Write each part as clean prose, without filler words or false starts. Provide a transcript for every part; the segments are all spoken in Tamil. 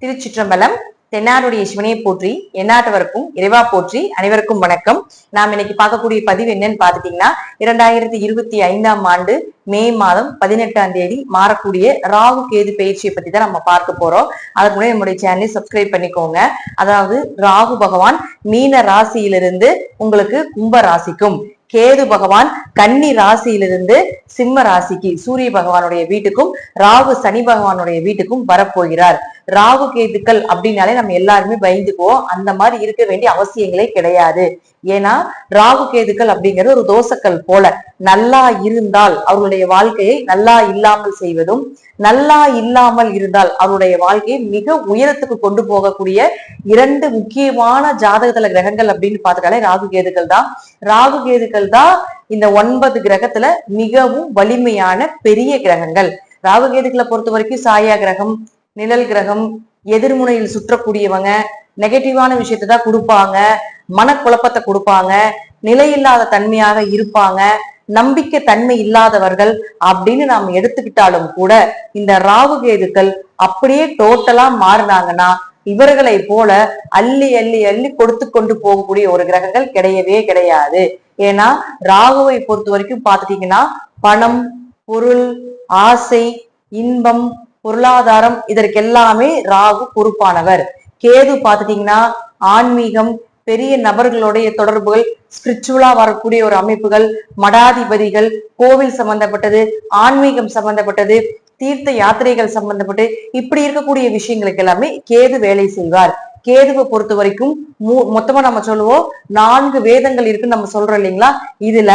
திருச்சிற்றம்பலம். தென்னாருடைய சிவனையை போற்றி, எந்நாட்டவருக்கும் இறைவா போற்றி. அனைவருக்கும் வணக்கம். நாம் இன்னைக்கு பார்க்கக்கூடிய பதிவு என்னன்னு பாத்துட்டீங்கன்னா, 2025ஆம் ஆண்டு மே மாதம் 18ஆம் தேதி மாறக்கூடிய ராகு கேது பயிற்சியை பத்தி தான் நம்ம பார்க்க போறோம். அதுக்கு முன்னாடி நம்முடைய சேனலை சப்ஸ்கிரைப் பண்ணிக்கோங்க. அதாவது ராகு பகவான் மீன ராசியிலிருந்து உங்களுக்கு கும்ப ராசிக்கும், கேது பகவான் கன்னி ராசியிலிருந்து சிம்ம ராசிக்கு சூரிய பகவானுடைய வீட்டுக்கும், ராகு சனி பகவானுடைய வீட்டுக்கும் வரப்போகிறார். ராகு கேதுக்கள் அப்படின்னாலே நம்ம எல்லாருமே பயந்துக்குவோம். அந்த மாதிரி இருக்க வேண்டிய அவசியங்களே கிடையாது. ஏன்னா ராகு கேதுக்கள் அப்படிங்கிறது ஒரு தோசைக்கல் போல. நல்லா இருந்தால் அவருடைய வாழ்க்கையை நல்லா இல்லாமல் செய்வதும், நல்லா இல்லாமல் இருந்தால் அவருடைய வாழ்க்கையை மிக உயரத்துக்கு கொண்டு போகக்கூடிய இரண்டு முக்கியமான ஜாதகத்துல கிரகங்கள் அப்படின்னு பார்த்துட்டாலே ராகு கேதுக்கள் தான். ராகு கேதுக்கள் தான் இந்த 9 கிரகத்துல மிகவும் வலிமையான பெரிய கிரகங்கள். ராகு கேதுக்களை பொறுத்த வரைக்கும் சாயா கிரகம், நிழல் கிரகம், எதிர்முனையில் சுற்றக்கூடியவங்க, நெகட்டிவான விஷயத்தை தான் கொடுப்பாங்க, மனக்குழப்பத்தை கொடுப்பாங்க, நிலையில்லாத தன்மையாக இருப்பாங்க, நம்பிக்கை தன்மை இல்லாதவர்கள் அப்படின்னு நாம் எடுத்துக்கிட்டாலும் கூட இந்த ராகு கேதுக்கள் அப்படியே டோட்டலா மாறினாங்கன்னா இவர்களை போல அள்ளி அள்ளி அள்ளி கொடுத்து கொண்டு போகக்கூடிய ஒரு கிரகங்கள் கிடையவே கிடையாது. ஏன்னா ராகுவை பொறுத்த வரைக்கும் பாத்துட்டீங்கன்னா பணம், பொருள், ஆசை, இன்பம், பொருளாதாரம் இதற்கெல்லாமே ராகு பொறுப்பானவர். கேது பாத்துட்டீங்கன்னா ஆன்மீகம், பெரிய நபர்களுடைய தொடர்புகள், ஸ்பிரிச்சுவலா வரக்கூடிய ஒரு அமைப்புகள், மடாதிபதிகள், கோவில் சம்பந்தப்பட்டது, ஆன்மீகம் சம்பந்தப்பட்டது, தீர்த்த யாத்திரைகள் சம்பந்தப்பட்டு இப்படி இருக்கக்கூடிய விஷயங்களுக்கு எல்லாமே கேது வேலை செய்வார். கேதுவை பொறுத்த வரைக்கும் மொத்தமா நம்ம சொல்லுவோம் 4 வேதங்கள் இருக்குன்னு நம்ம சொல்றோம் இல்லைங்களா. இதுல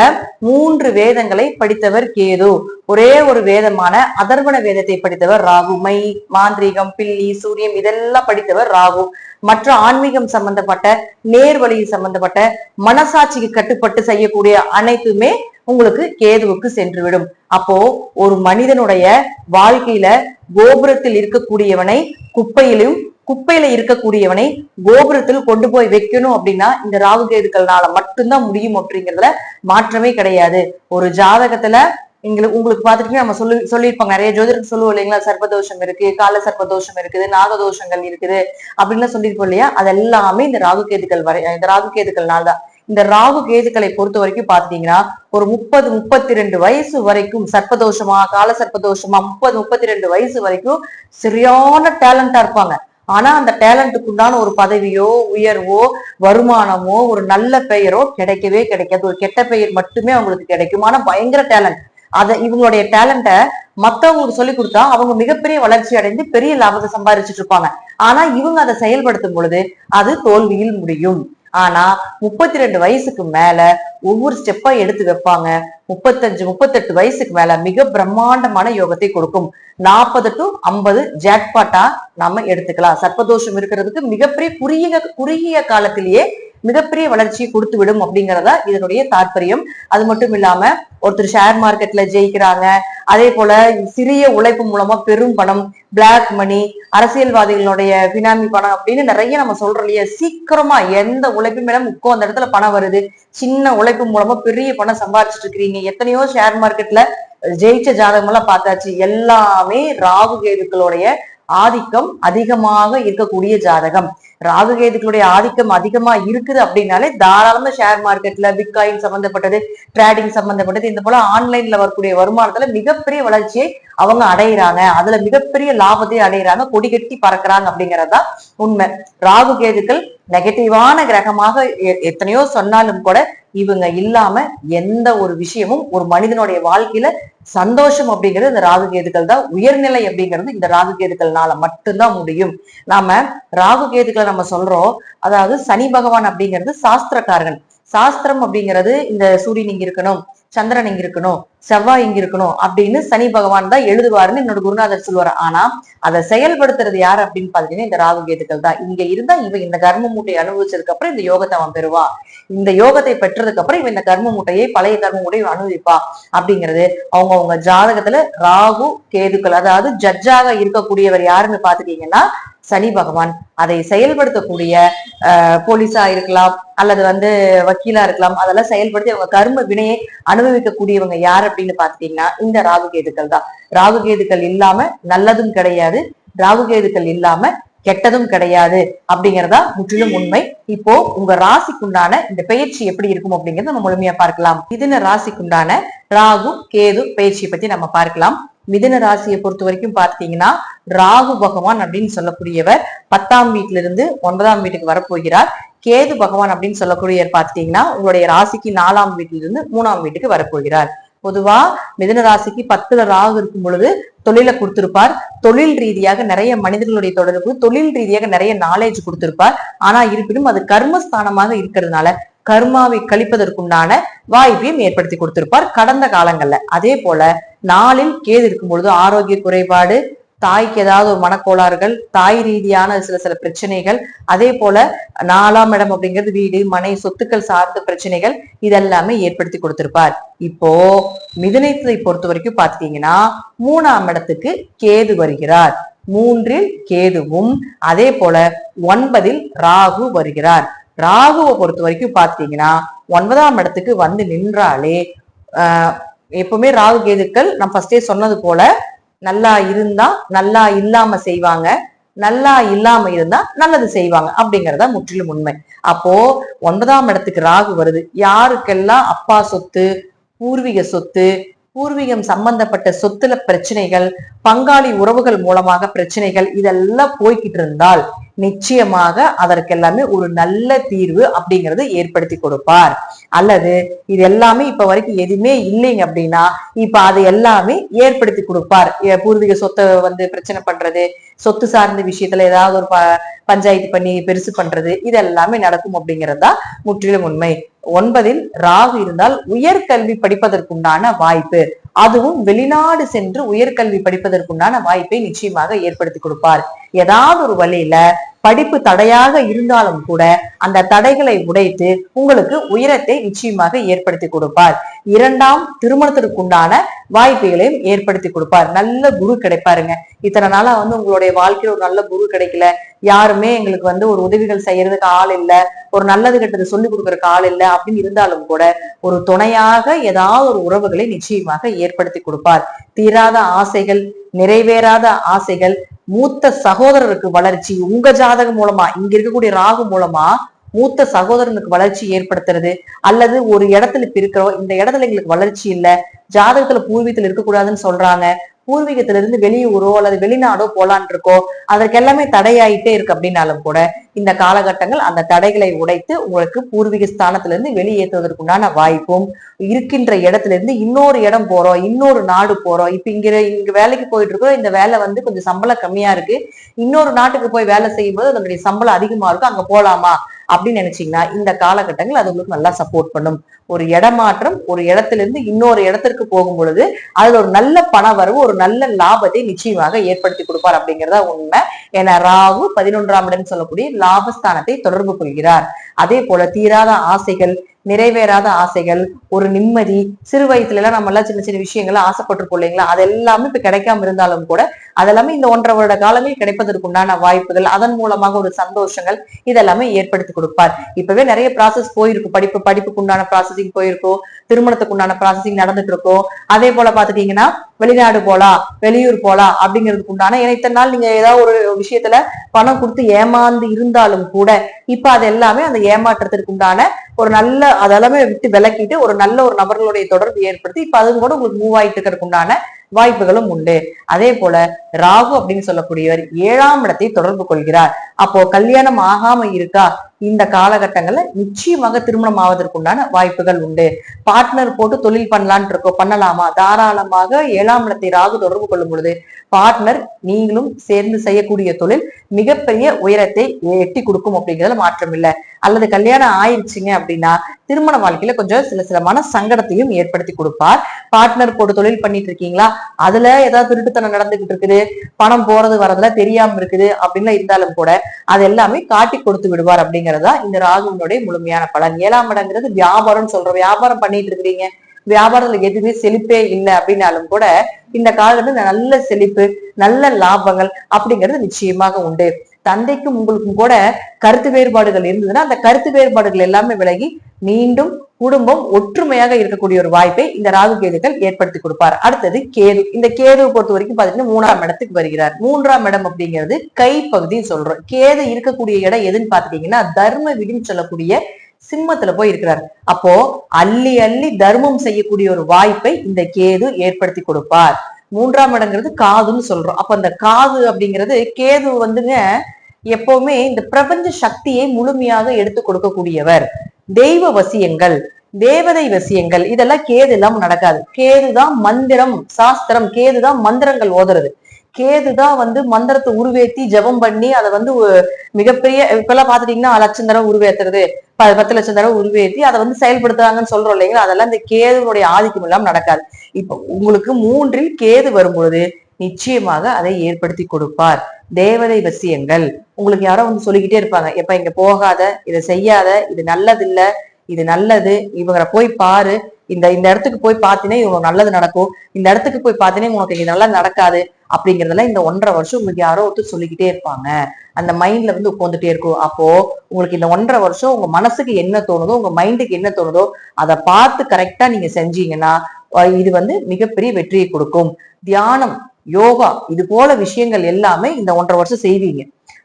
3 வேதங்களை படித்தவர் கேது. ஒரே ஒரு வேதமான அதர்வண வேதத்தை படித்தவர் ராகு. மை, மாந்திரீகம், பில்லி, சூரியம் இதெல்லாம் படித்தவர் ராகு. மற்ற ஆன்மீகம் சம்பந்தப்பட்ட, நேர்வழியில் சம்பந்தப்பட்ட, மனசாட்சிக்கு கட்டுப்பட்டு செய்யக்கூடிய அனைத்துமே உங்களுக்கு கேதுவுக்கு சென்றுவிடும். அப்போ ஒரு மனிதனுடைய வாழ்க்கையில கோபுரத்தில் இருக்கக்கூடியவனை குப்பையிலும், குப்பையில இருக்கக்கூடியவனை கோபுரத்தில் கொண்டு போய் வைக்கணும் அப்படின்னா இந்த ராகு கேதுக்கள்னால மட்டும்தான் முடியும் அப்படிங்கிறதுல மாற்றமே கிடையாது. ஒரு ஜாதகத்துல உங்களுக்கு பார்த்துட்டு நம்ம சொல்லியிருப்பாங்க, நிறைய ஜோதிடர் சொல்லுவோம் இல்லைங்களா, சர்ப்பதோஷம் இருக்கு, கால சர்ப்பதோஷம் இருக்குது, நாகதோஷங்கள் இருக்குது அப்படின்னு சொல்லியிருப்போம் இல்லையா. அதெல்லாமே இந்த ராகு கேதுக்கள்னால தான். இந்த ராகு கேதுக்களை பொறுத்த வரைக்கும் பாத்தீங்கன்னா ஒரு 30-32 வயசு வரைக்கும் சர்ப்பதோஷமா, கால சர்ப்பதோஷமா, 30-32 வயசு வரைக்கும் சரியான டேலண்டா இருப்பாங்க. ஆனா அந்த டேலண்ட்டுக்கு உண்டான ஒரு பதவியோ, உயர்வோ, வருமானமோ, ஒரு நல்ல பெயரோ கிடைக்கவே கிடைக்காது. ஒரு கெட்ட பெயர் மட்டுமே அவங்களுக்கு கிடைக்கும். ஆனா பயங்கர டேலண்ட். இவங்களுடைய டேலண்ட மத்தவங்களுக்கு சொல்லி கொடுத்தா அவங்க மிகப்பெரிய வளர்ச்சி அடைந்து பெரிய லாபத்தை சம்பாதிச்சுட்டு இருப்பாங்க. ஆனா இவங்க அதை செயல்படுத்தும் பொழுது அது தோல்வியில் முடியும். ஆனா 32 வயசுக்கு மேல ஒவ்வொரு ஸ்டெப்பா எடுத்து வைப்பாங்க. 35-38 வயசுக்கு மேல மிக பிரம்மாண்டமான யோகத்தை கொடுக்கும். 40 to 50 ஜாக்பாட்டா நம்ம எடுத்துக்கலாம். சர்ப்பதோஷம் இருக்கிறதுக்கு மிகப்பெரிய குறுகிய காலத்திலேயே மிகப்பெரிய வளர்ச்சியை கொடுத்து விடும் அப்படிங்கிறதா இதனுடைய தாற்பயம். அது மட்டும் இல்லாம ஒருத்தர் ஷேர் மார்க்கெட்ல ஜெயிக்கிறாங்க, அதே போல சிறிய உழைப்பு மூலமா பெரும் பணம், பிளாக் மணி, அரசியல்வாதிகளுடைய பினாமி பணம் அப்படின்னு நிறைய நம்ம சொல்றோம் இல்லையா. சீக்கிரமா எந்த உழைப்பு மேல அந்த இடத்துல பணம் வருது, சின்ன உழைப்பு மூலமா பெரிய பணம் சம்பாதிச்சுட்டு இருக்கிறீங்க. எத்தனையோ ஷேர் மார்க்கெட்ல ஜெயிச்ச ஜாதகம் எல்லாம் பார்த்தாச்சு. எல்லாமே ராகு கேதுக்களுடைய ஆதிக்கம் அதிகமாக இருக்கக்கூடிய ஜாதகம். ராகு கேதுக்களுடைய ஆதிக்கம் அதிகமா இருக்குது அப்படின்னாலே தாராளமா ஷேர் மார்க்கெட்ல, பிட்காயின் சம்பந்தப்பட்டது, ட்ரேடிங் சம்பந்தப்பட்டது, இந்த போல ஆன்லைன்ல வரக்கூடிய வருமானத்துல மிகப்பெரிய வளர்ச்சியை அவங்க அடையிறாங்க. அதுல மிகப்பெரிய லாபத்தை அடையிறாங்க, கொடி கட்டி பறக்குறாங்க அப்படிங்கறதுதான் உண்மை. ராகு கேதுக்கள் நெகட்டிவான கிரகமாக எத்தனையோ சொன்னாலும் கூட இவங்க இல்லாம எந்த ஒரு விஷயமும் ஒரு மனிதனுடைய வாழ்க்கையில சந்தோஷம் அப்படிங்கிறது இந்த ராகு கேதுக்கள் தான். உயர்நிலை அப்படிங்கிறது இந்த ராகு கேதுக்கள்னால மட்டும்தான் முடியும். நாம ராகு கேதுக்களை நம்ம சொல்றோம், அதாவது சனி பகவான் அப்படிங்கிறது சாஸ்திரக்காரன். சாஸ்திரம் அப்படிங்கிறது இந்த சூரியன் இங்க இருக்கணும், சந்திரன் இங்க இருக்கணும், செவ்வாய் இங்க இருக்கணும் அப்படின்னு சனி பகவான் தான் எழுதுவாருன்னு என்னோட குருநாதர் சொல்லுவாரு. ஆனா அதை செயல்படுத்துறது யாரு அப்படின்னு பாத்தீங்கன்னா இந்த ராகு கேதுக்கள் தான். இங்க இருந்தா இவன் இந்த கர்ம மூட்டையை அனுபவிச்சதுக்கு அப்புறம் இந்த யோகத்தை அவன் பெறுவா, இந்த யோகத்தை பெற்றதுக்கு அப்புறம் இவன் இந்த கர்ம மூட்டையை, பழைய கர்ம மூட்டையை அனுபவிப்பா அப்படிங்கிறது அவங்க ஜாதகத்துல ராகு கேதுக்கள். அதாவது ஜட்ஜாக இருக்கக்கூடியவர் யாருன்னு பாத்துட்டீங்கன்னா சனி பகவான். அதை செயல்படுத்தக்கூடிய போலீஸா இருக்கலாம் அல்லது வக்கீலா இருக்கலாம். அதெல்லாம் செயல்படுத்தி அவங்க கர்ம வினையை அனுபவிக்கக்கூடியவங்க யார் அப்படின்னு பாத்தீங்கன்னா இந்த ராகுகேதுக்கள் தான். ராகுகேதுக்கள் இல்லாம நல்லதும் கிடையாது, ராகுகேதுக்கள் இல்லாம கெட்டதும் கிடையாது அப்படிங்கறதா முற்றிலும் உண்மை. இப்போ உங்க ராசிக்குண்டான இந்த பயிற்சி எப்படி இருக்கும் அப்படிங்கறத நம்ம முழுமையா பார்க்கலாம். மிதுன ராசிக்குண்டான ராகு கேது பயிற்சியை பத்தி நம்ம பார்க்கலாம். மிதுன ராசியை பொறுத்த வரைக்கும் பார்த்தீங்கன்னா ராகு பகவான் அப்படின்னு சொல்லக்கூடியவர் 10ஆம் வீட்டுல இருந்து 9ஆம் வீட்டுக்கு வரப்போகிறார். கேது பகவான் அப்படின்னு சொல்லக்கூடியவர் பார்த்தீங்கன்னா உங்களுடைய ராசிக்கு 4ஆம் வீட்டில இருந்து 3ஆம் வீட்டுக்கு வரப்போகிறார். பொதுவா மிதுன ராசிக்கு 10ல ராகு இருக்கும் பொழுது தொழிலை கொடுத்திருப்பார். தொழில் ரீதியாக நிறைய மனிதர்களுடைய தொடர்பு, தொழில் ரீதியாக நிறைய நாலேஜ் கொடுத்திருப்பார். ஆனா இருப்பினும் அது கர்மஸ்தானமாக இருக்கிறதுனால கர்மாவை கழிப்பதற்குண்டான வாய்ப்பையும் ஏற்படுத்தி கொடுத்திருப்பார் கடந்த காலங்கள்ல. அதே போல நாளில் கேது இருக்கும் பொழுது ஆரோக்கிய குறைபாடு, தாய்க்கு ஏதாவது ஒரு மனக்கோளாறுகள், தாய் ரீதியான சில பிரச்சனைகள், அதே போல 4ஆம் இடம் அப்படிங்கிறது வீடு மனை சொத்துக்கள் சார்ந்த பிரச்சனைகள் இதெல்லாமே ஏற்படுத்தி கொடுத்திருப்பார். இப்போ மிதுனத்தை பொறுத்த வரைக்கும் பாத்தீங்கன்னா 3ஆம் இடத்துக்கு கேது வருகிறார். 3இல் கேதுவும் அதே போல 9இல் ராகு வருகிறார். ராகுவை பொறுத்த வரைக்கும் பாத்தீங்கன்னா 9ஆம் இடத்துக்கு வந்து நின்றாலே எப்பவுமே ராகு கேதுக்கள் நான் ஃபர்ஸ்டே சொன்னது போல நல்லா இருந்தா நல்லா இல்லாம செய்வாங்க, நல்லா இல்லாம இருந்தா நல்லது செய்வாங்க அப்படிங்கறத முற்றிலும் உண்மை. அப்போ 9ஆம் இடத்துக்கு ராகு வருது. யாருக்கெல்லாம் அப்பா சொத்து, பூர்வீக சொத்து, பூர்வீகம் சம்பந்தப்பட்ட சொத்துல பிரச்சனைகள், பங்காளி உறவுகள் மூலமாக பிரச்சனைகள் இதெல்லாம் போய்கிட்டு இருந்தால் நிச்சயமாக அதற்கெல்லாமே ஒரு நல்ல தீர்வு அப்படிங்கறது ஏற்படுத்தி கொடுப்பார். அல்லது இது எல்லாமே இப்ப வரைக்கும் எதுவுமே இல்லைங்க அப்படின்னா இப்ப அது எல்லாமே ஏற்படுத்தி கொடுப்பார். பூர்வீக சொத்தை பிரச்சனை பண்றது, சொத்து சார்ந்த விஷயத்துல ஏதாவது ஒரு பஞ்சாயத்து பண்ணி பெருசு பண்றது இதெல்லாமே நடக்கும் அப்படிங்கறதா முற்றிலும் உண்மை. 9இல் ராகு இருந்தால் உயர்கல்வி படிப்பதற்குண்டான வாய்ப்பு, அதுவும் வெளிநாடு சென்று உயர்கல்வி படிப்பதற்குண்டான வாய்ப்பை நிச்சயமாக ஏற்படுத்தி கொடுப்பார். ஏதாவது ஒரு வழியில படிப்பு தடையாக இருந்தாலும் கூட அந்த தடைகளை உடைத்து உங்களுக்கு உயரத்தை நிச்சயமாக ஏற்படுத்தி கொடுப்பார். 2ஆம் திருமணத்திற்குண்டான வாய்ப்புகளையும் ஏற்படுத்தி கொடுப்பார். நல்ல குரு கிடைப்பாருங்க. இத்தனை நாளா உங்களுடைய வாழ்க்கையில ஒரு நல்ல குரு கிடைக்கல, யாருமே எங்களுக்கு ஒரு உதவிகள் செய்யறதுக்கு ஆள் இல்ல, ஒரு நல்லது கெட்டது சொல்லி கொடுக்கறதுக்கு ஆள் இல்ல அப்படின்னு இருந்தாலும் கூட ஒரு துணையாக ஏதாவது ஒரு உறவுகளை நிச்சயமாக ஏற்படுத்தி கொடுப்பார். தீராத ஆசைகள், நிறைவேறாத ஆசைகள், மூத்த சகோதரருக்கு வளர்ச்சி, உங்க ஜாதகம் மூலமா இங்க இருக்கக்கூடிய ராகு மூலமா மூத்த சகோதரனுக்கு வளர்ச்சி ஏற்படுத்துறது, அல்லது ஒரு இடத்துல இருக்கிறோம் இந்த இடத்துல எங்களுக்கு வளர்ச்சி இல்ல, ஜாதகத்துல பூர்வீகத்துல இருக்கக்கூடாதுன்னு சொல்றாங்க, பூர்வீகத்துல இருந்து வெளியூரோ அல்லது வெளிநாடோ போலான் இருக்கோ அதற்கெல்லாமே தடையாயிட்டே இருக்கு அப்படின்னாலும் கூட இந்த காலகட்டங்கள் அந்த தடைகளை உடைத்து உங்களுக்கு பூர்வீக ஸ்தானத்துல இருந்து வெளியேற்றுவதற்குண்டான வாய்ப்பும், இருக்கின்ற இடத்துல இருந்து இன்னொரு இடம் போறோம், இன்னொரு நாடு போறோம், இப்ப இங்க வேலைக்கு போயிட்டு இருக்கோம், இந்த வேலை கொஞ்சம் சம்பளம் கம்மியா இருக்கு, இன்னொரு நாட்டுக்கு போய் வேலை செய்யும் போது அதனுடைய சம்பளம் அதிகமா இருக்கும், அங்க போலாமா அப்படின்னு நினைச்சீங்கன்னா இந்த காலகட்டங்கள் அது உங்களுக்கு நல்லா சப்போர்ட் பண்ணும். ஒரு இடமாற்றம், ஒரு இடத்துல இருந்து இன்னொரு இடத்திற்கு போகும் பொழுது அதுல ஒரு நல்ல பண வரவு, ஒரு நல்ல லாபத்தை நிச்சயமாக ஏற்படுத்தி கொடுப்பார் அப்படிங்கிறதா உண்மை. ஏன்னா ராகு 11ஆம் இடம் சொல்லக்கூடிய லாபஸ்தானத்தை தொடர்பு கொள்கிறார். அதே போல தீராத ஆசைகள், நிறைவேறாத ஆசைகள், ஒரு நிம்மதி, சிறு வயசுல எல்லாம் நம்ம எல்லாம் சின்ன சின்ன விஷயங்களை ஆசைப்பட்டிருக்கோம் இல்லைங்களா, அது எல்லாமே இப்ப கிடைக்காம இருந்தாலும் கூட அதெல்லாமே இந்த 1.5 வருட காலங்கள் கிடைப்பதற்குண்டான வாய்ப்புகள், அதன் மூலமாக ஒரு சந்தோஷங்கள் இதெல்லாமே ஏற்படுத்தி கொடுப்பார். இப்பவே நிறைய ப்ராசஸ் போயிருக்கும், படிப்புக்குண்டான ப்ராசஸிங் போயிருக்கும், திருமணத்துக்குண்டான ப்ராசஸிங் நடந்துட்டு இருக்கும். அதே போல பாத்துட்டீங்கன்னா வெளிநாடு போலாம், வெளியூர் போலாம் அப்படிங்கிறதுக்கு உண்டான, ஏன்னா இத்தனை நாள் நீங்க ஏதாவது ஒரு விஷயத்துல பணம் கொடுத்து ஏமாந்து இருந்தாலும் கூட இப்ப அது எல்லாமே அந்த ஏமாற்றத்திற்கு உண்டான ஒரு நல்ல அதெல்லாமே விட்டு விலக்கிட்டு ஒரு நல்ல ஒரு நபர்களுடைய தொடர்பு ஏற்படுத்தி இப்ப அதுவும் கூட உங்களுக்கு மூவ் ஆயிட்டு இருக்கிறதுக்கு உண்டான வாய்ப்புகளும் உண்டு. அதே போல ராகு அப்படின்னு சொல்லக்கூடியவர் 7ஆம் இடத்தை தொடர்பு கொள்கிறார். அப்போ கல்யாணம் ஆகாம இருக்கா, இந்த காலகட்டங்கள்ல நிச்சயமாக திருமணம் ஆவதற்குண்டான வாய்ப்புகள் உண்டு. பார்ட்னர் போட்டு தொழில் பண்ணலான் இருக்கோம், பண்ணலாமா, தாராளமாக 7ஆம் இடத்தை ராகு தொடர்பு கொள்ளும் பொழுது பார்ட்னர் நீங்களும் சேர்ந்து செய்யக்கூடிய தொழில் மிகப்பெரிய உயரத்தை எட்டி கொடுக்கும் அப்படிங்கிறதுல மாற்றம் இல்லை. அல்லது கல்யாணம் ஆயிடுச்சுங்க அப்படின்னா திருமண வாழ்க்கையில கொஞ்சம் சில மன சங்கடத்தையும் ஏற்படுத்தி கொடுப்பார். பார்ட்னர் போட்டு தொழில் பண்ணிட்டு இருக்கீங்களா, அதுல ஏதாவது திருட்டுத்தனம் நடந்துகிட்டு இருக்குது, பணம் போறது வரதுல தெரியாம இருக்குது அப்படின்னு இருந்தாலும் கூட அது எல்லாமே காட்டி கொடுத்து விடுவார் அப்படிங்கறதா இந்த ராகுவினுடைய முழுமையான பலன். 7ஆம் இடங்கிறது வியாபாரம் சொல்றோம், வியாபாரம் பண்ணிட்டு இருக்கிறீங்க, வியாபாரத்துல எதுவுமே செழிப்பே இல்லை அப்படின்னாலும் கூட இந்த காலத்துல நல்ல செழிப்பு, நல்ல லாபங்கள் அப்படிங்கிறது நிச்சயமாக உண்டு. தந்தைக்கும் உங்களுக்கும் கூட கருத்து வேறுபாடுகள் இருந்ததுன்னா அந்த கருத்து வேறுபாடுகள் எல்லாமே விலகி மீண்டும் குடும்பம் ஒற்றுமையாக இருக்கக்கூடிய ஒரு வாய்ப்பை இந்த ராகு கேதுக்கள் ஏற்படுத்தி கொடுப்பார். அடுத்தது கேது. இந்த கேதுவை பொறுத்த வரைக்கும் பாத்தீங்கன்னா 3ஆம் இடத்துக்கு வருகிறார். 3ஆம் இடம் அப்படிங்கிறது கை பகுதி சொல்றோம். கேது இருக்கக்கூடிய இடம் எதுன்னு பாத்துட்டீங்கன்னா தர்ம விதின்னு சொல்லக்கூடிய சிம்மத்துல போய் இருக்கிறார். அப்போ அள்ளி அள்ளி தர்மம் செய்யக்கூடிய ஒரு வாய்ப்பை இந்த கேது ஏற்படுத்தி கொடுப்பார். 3ஆம் இடங்கிறது காதுன்னு சொல்றோம். அப்ப அந்த காது அப்படிங்கிறது கேது வந்துங்க எப்பவுமே இந்த பிரபஞ்ச சக்தியை முழுமையாக எடுத்து கொடுக்கக்கூடியவர். தெய்வ வசியங்கள், தேவதை வசியங்கள் இதெல்லாம் கேது இல்லாம நடக்காது. கேதுதான் மந்திரம், சாஸ்திரம். கேதுதான் மந்திரங்கள் ஓதுறது. கேதுதான் மந்திரத்தை உருவேத்தி ஜபம் பண்ணி அதை மிகப்பெரிய இப்பெல்லாம் பாத்துட்டீங்கன்னா 1,00,000 தடவை உருவேத்துறது, 10 லட்சம் தடவை உருவேத்தி அதை செயல்படுத்துறாங்கன்னு சொல்றோம் இல்லைங்களா? அதெல்லாம் இந்த கேதுனுடைய ஆதிக்கம் இல்லாம நடக்காது. இப்ப உங்களுக்கு 3இல் கேது வரும்பொழுது நிச்சயமாக அதை ஏற்படுத்தி கொடுப்பார். தேவதை வசியங்கள் உங்களுக்கு யாரோ சொல்லிக்கிட்டே இருப்பாங்க, எப்ப இங்க போகாத, இதை செய்யாத, இது நல்லது இல்ல, இது நல்லது, இவங்களை போய் பாரு, இந்த இடத்துக்கு போய் பார்த்தீங்கன்னா இவங்க நல்லது நடக்கும், இந்த இடத்துக்கு போய் பார்த்தீங்கன்னா உனக்கு இது நல்லா நடக்காது அப்படிங்கறதெல்லாம் இந்த 1.5 வருஷம் உங்களுக்கு யாரோ ஒருத்தர் சொல்லிக்கிட்டே இருப்பாங்க. அந்த மைண்ட்ல உட்காந்துட்டே இருக்கும். அப்போ உங்களுக்கு இந்த 1.5 வருஷம் உங்க மனசுக்கு என்ன தோணுதோ, உங்க மைண்டுக்கு என்ன தோணுதோ அதை பார்த்து கரெக்டா நீங்க செஞ்சீங்கன்னா இது மிகப்பெரிய வெற்றியை கொடுக்கும். தியானம், யோகா இது போல விஷயங்கள் எல்லாமே இந்த 1.5 வருஷம் செய்வீங்க.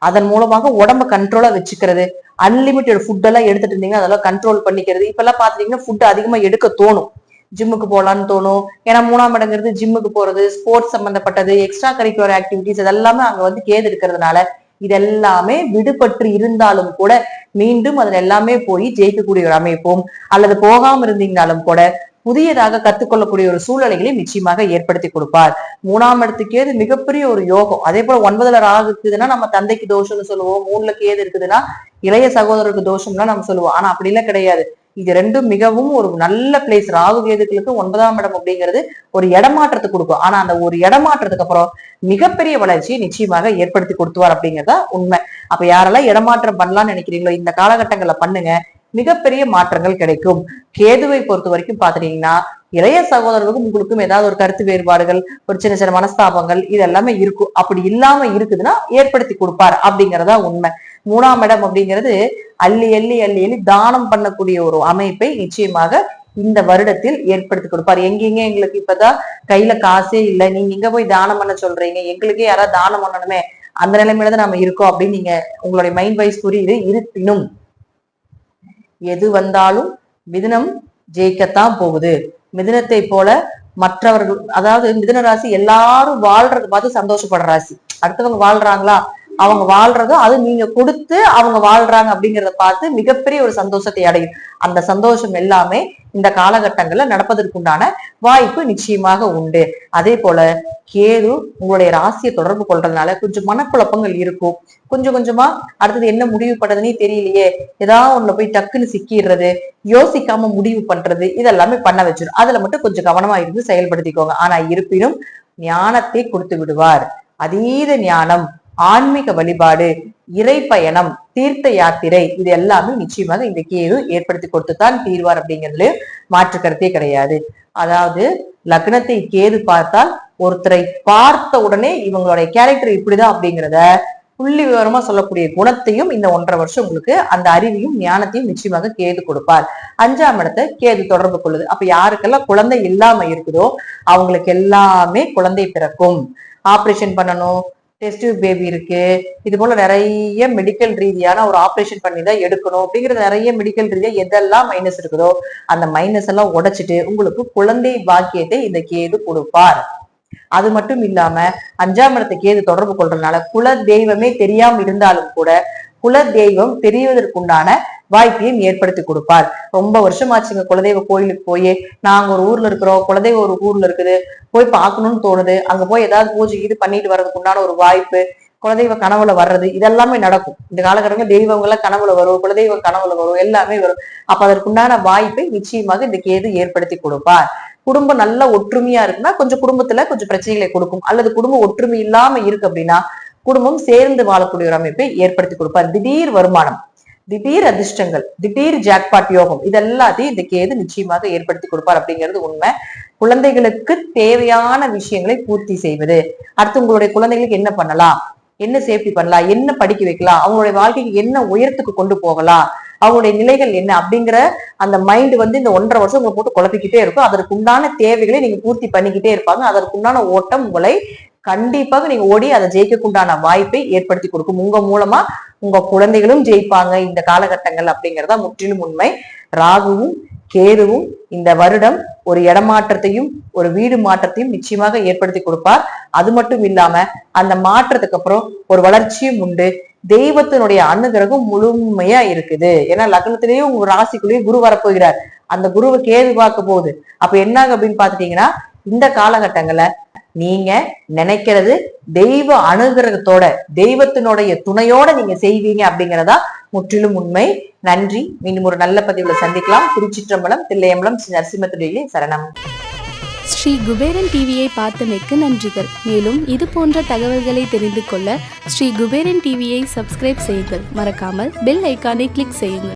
அதன் மூலமாக உடம்ப கண்ட்ரோலா வச்சுக்கிறது, அன்லிமிட்டெட் ஃபுட் எல்லாம் எடுத்துட்டு இருந்தீங்கன்னா அதெல்லாம் கண்ட்ரோல் பண்ணிக்கிறது. இப்ப எல்லாம் பாத்தீங்கன்னா ஃபுட் அதிகமா எடுக்க தோணும், ஜிம்முக்கு போலான்னு தோணும். ஏன்னா 3ஆம் இடங்கிறது ஜிம்முக்கு போறது, ஸ்போர்ட்ஸ் சம்பந்தப்பட்டது, எக்ஸ்ட்ரா கரிக்குலர் ஆக்டிவிட்டிஸ் இதெல்லாமே அங்க கேது இருக்கிறதுனால இதெல்லாமே விடுபட்டு இருந்தாலும் கூட மீண்டும் அதுல எல்லாமே போய் ஜெயிக்கக்கூடிய ஒரு அமைப்பும், அல்லது போகாம இருந்தீங்கனாலும் கூட புதியதாக கத்துக்கொள்ளக்கூடிய ஒரு சூழ்நிலைகளை நிச்சயமாக ஏற்படுத்தி கொடுப்பார். 3ஆம் இடத்துக்கு கேது மிகப்பெரிய ஒரு யோகம். அதே போல 9ல ராகு இருக்குதுன்னா நம்ம தந்தைக்கு தோஷம்னு சொல்லுவோம். 3ல கேது இருக்குதுன்னா இளைய சகோதரருக்கு தோஷம்னா நம்ம சொல்லுவோம். ஆனா அப்படி எல்லாம் கிடையாது. இது ரெண்டும் மிகவும் ஒரு நல்ல பிளேஸ். ராகு கேதுகளுக்கு 9ஆம் இடம் அப்படிங்கிறது ஒரு இடமாற்றத்தை கொடுக்கும். ஆனா அந்த ஒரு இடமாற்றத்துக்கு அப்புறம் மிகப்பெரிய வளர்ச்சியை நிச்சயமாக ஏற்படுத்தி கொடுத்துவார் அப்படிங்கிறதா உண்மை. அப்ப யாரெல்லாம் இடமாற்றம் பண்ணலாம்னு நினைக்கிறீங்களோ இந்த காலகட்டங்களை பண்ணுங்க, மிகப்பெரிய மாற்றங்கள் கிடைக்கும். கேதுவை பொறுத்த வரைக்கும் பாத்துட்டீங்கன்னா இளைய சகோதரர்களுக்கும் உங்களுக்கும் ஏதாவது ஒரு கருத்து வேறுபாடுகள், ஒரு சின்ன சின்ன மனஸ்தாபங்கள் இது எல்லாமே இருக்கும். அப்படி இல்லாம இருக்குதுன்னா ஏற்படுத்தி கொடுப்பார் அப்படிங்கறதா உண்மை. 3ஆம் இடம் அப்படிங்கிறது அள்ளி அள்ளி அள்ளி அள்ளி தானம் பண்ணக்கூடிய ஒரு அமைப்பை நிச்சயமாக இந்த வருடத்தில் ஏற்படுத்தி கொடுப்பார். எங்கெங்க எங்களுக்கு இப்பதான் கையில காசே இல்லை, நீங்க எங்க போய் தானம் பண்ண சொல்றீங்க, எங்களுக்கே யாராவது தானம் பண்ணணுமே, அந்த நிலைமையில தான் நம்ம இருக்கோம் அப்படின்னு நீங்க உங்களுடைய மைண்ட் வைஸ் புரியுது. இருப்பினும் எது வந்தாலும் மிதுனம் ஜெயிக்கத்தான் போகுது. மிதுனத்தை போல மற்றவர்கள், அதாவது மிதுன ராசி எல்லாரும் வாழ்றத பார்த்து சந்தோஷப்படுற ராசி. அடுத்தவங்க வாழ்றாங்களா, அவங்க வாழ்றதும் அது நீங்க கொடுத்து அவங்க வாழ்றாங்க அப்படிங்கிறத பார்த்து மிகப்பெரிய ஒரு சந்தோஷத்தை அடையும். அந்த சந்தோஷம் எல்லாமே இந்த காலகட்டங்கள்ல நடப்பதற்குண்டான வாய்ப்பு நிச்சயமாக உண்டு. அதே போல கேது உங்களுடைய ராசியை தொடர்பு கொள்றதுனால கொஞ்சம் மனக்குழப்பங்கள் இருக்கும். கொஞ்சம் கொஞ்சமா அடுத்தது என்ன முடிவு பண்றதுன்னே தெரியலையே, ஏதாவது ஒண்ணுல போய் டக்குன்னு சிக்கிடுறது, யோசிக்காம முடிவு பண்றது இதெல்லாமே பண்ண வச்சிடும். அதுல மட்டும் கொஞ்சம் கவனமா இருந்து செயல்படுத்திக்கோங்க. ஆனா இருப்பினும் ஞானத்தை கொடுத்து விடுவார். அதீத ஞானம், ஆன்மீக வழிபாடு, இறை பயணம், தீர்த்த யாத்திரை இது எல்லாமே நிச்சயமாக இந்த கேது ஏற்படுத்தி கொடுத்துத்தான் தீர்வார் அப்படிங்கிறதுல மாற்று கருத்தே கிடையாது. அதாவது லக்னத்தை கேது பார்த்தால் ஒருத்தரை பார்த்த உடனே இவங்களுடைய கேரக்டர் இப்படிதான் அப்படிங்கிறத புள்ளி விவரமா சொல்லக்கூடிய குணத்தையும் இந்த 1.5 வருஷம் உங்களுக்கு அந்த அறிவையும் ஞானத்தையும் நிச்சயமாக கேது கொடுப்பார். 5ஆம் இடத்தை கேது தொடர்பு கொள்ளுது. அப்ப யாருக்கெல்லாம் குழந்தை இல்லாம இருக்குதோ அவங்களுக்கு எல்லாமே குழந்தை பிறக்கும். ஆபரேஷன் பண்ணணும், டெஸ்ட் பேபி இருக்கு, இது போல நிறைய மெடிக்கல் ரீதியான ஒரு ஆபரேஷன் பண்ணி தான் எடுக்கணும் அப்படிங்கிறது, நிறைய மெடிக்கல் ரீதியா எதெல்லாம் மைனஸ் இருக்குதோ அந்த மைனஸ் எல்லாம் உடைச்சிட்டு உங்களுக்கு குழந்தை பாக்கியத்தை இந்த கேது கொடுப்பார். அது மட்டும் இல்லாம 5ஆம் இடத்தை கேது தொடர்பு கொள்றதுனால குல தெய்வமே தெரியாம இருந்தாலும் கூட குல தெய்வம் தெரிவதற்குண்டான வாய்ப்பையும் ஏற்படுத்தி கொடுப்பார். ரொம்ப வருஷமாச்சுங்க குலதெய்வ கோயிலுக்கு போய், நாங்க ஒரு ஊர்ல இருக்கிறோம், குலதெய்வம் ஒரு ஊர்ல இருக்குது, போய் பார்க்கணும்னு தோணுது, அங்க போய் ஏதாவது பூஜை இது பண்ணிட்டு வர்றதுக்கு உண்டான ஒரு வாய்ப்பு, குலதெய்வ கனவுல வர்றது இதெல்லாமே நடக்கும். இந்த காலகட்டங்கள் தெய்வங்கள கனவுல வரும், குலதெய்வ கனவுல வரும், எல்லாமே வரும். அப்ப அதற்குண்டான வாய்ப்பை நிச்சயமாக இந்த கேது ஏற்படுத்தி கொடுப்பார். குடும்பம் நல்ல ஒற்றுமையா இருக்குன்னா கொஞ்சம் குடும்பத்துல கொஞ்சம் பிரச்சனைகளை கொடுக்கும். அல்லது குடும்பம் ஒற்றுமை இல்லாம இருக்கு அப்படின்னா குடும்பம் சேர்ந்து வாழக்கூடிய ஒரு அமைப்பை ஏற்படுத்தி கொடுப்பார். திடீர் வருமானம், திடீர் அதிர்ஷ்டங்கள், திடீர் ஜாக்பாட் யோகம் இதெல்லாத்தையும் இந்த கேது நிச்சயமாக ஏற்படுத்தி கொடுப்பார் அப்படிங்கிறது உண்மை. குழந்தைகளுக்கு தேவையான விஷயங்களை பூர்த்தி செய்வது. அடுத்து உங்களுடைய குழந்தைகளுக்கு என்ன பண்ணலாம், என்ன சேஃப்டி பண்ணலாம், என்ன படிக்க வைக்கலாம், அவங்களுடைய வாழ்க்கைக்கு என்ன உயரத்துக்கு கொண்டு போகலாம், அவங்களுடைய நிலைகள் என்ன அப்படிங்கிற அந்த மைண்ட் இந்த 1.5 வருஷம் உங்களை போட்டு குழப்பிக்கிட்டே இருக்கும். அதற்கு உண்டான தேவைகளை நீங்க பூர்த்தி பண்ணிக்கிட்டே இருப்பாங்க. அதற்கு உண்டான ஓட்டம் உங்களை கண்டிப்பாக நீங்க ஓடி அதை ஜெயிக்கக்குண்டான வாய்ப்பை ஏற்படுத்தி கொடுக்கும். உங்க மூலமா உங்க குழந்தைகளும் ஜெயிப்பாங்க இந்த காலகட்டங்கள் அப்படிங்கிறதா முற்றிலும் உண்மை. ராகுவும் கேதுவும் இந்த வருடம் ஒரு இடமாற்றத்தையும் ஒரு வீடு மாற்றத்தையும் நிச்சயமாக ஏற்படுத்தி கொடுப்பார். அது மட்டும் இல்லாம அந்த மாற்றத்துக்கு அப்புறம் ஒரு வளர்ச்சியும் உண்டு. தெய்வத்தினுடைய அனுகிரகம் முழுமையா இருக்குது. ஏன்னா லக்னத்திலேயே உங்க ராசிக்குள்ளேயே குரு வரப்போகிறார். அந்த குருவை கேது பார்க்க போகுது. அப்ப என்னாகும் அப்படின்னு பாத்துட்டீங்கன்னா இந்த காலகட்டங்கள்ல நீங்க நினைக்கிறது தெய்வ அனுகிரகத்தோட தெய்வத்தினுடைய துணையோட நீங்க செய்வீங்க அப்படிங்கிறதா முற்றிலும் உண்மை. நன்றி. மீண்டும் ஒரு நல்ல பதிவுல சந்திக்கலாம். திருச்சிற்றம்பலம், தில்லையம்பலம், ஸ்ரீ நரசிம்மத்துடைய சரணம். ஸ்ரீ குபேரன் டிவியை பார்த்தமைக்கு நன்றிகள். மேலும் இது போன்ற தகவல்களை தெரிந்து கொள்ள ஸ்ரீ குபேரன் டிவியை சப்ஸ்கிரைப் செய்யுங்கள். மறக்காமல் பெல் ஐக்கானை கிளிக் செய்யுங்கள்.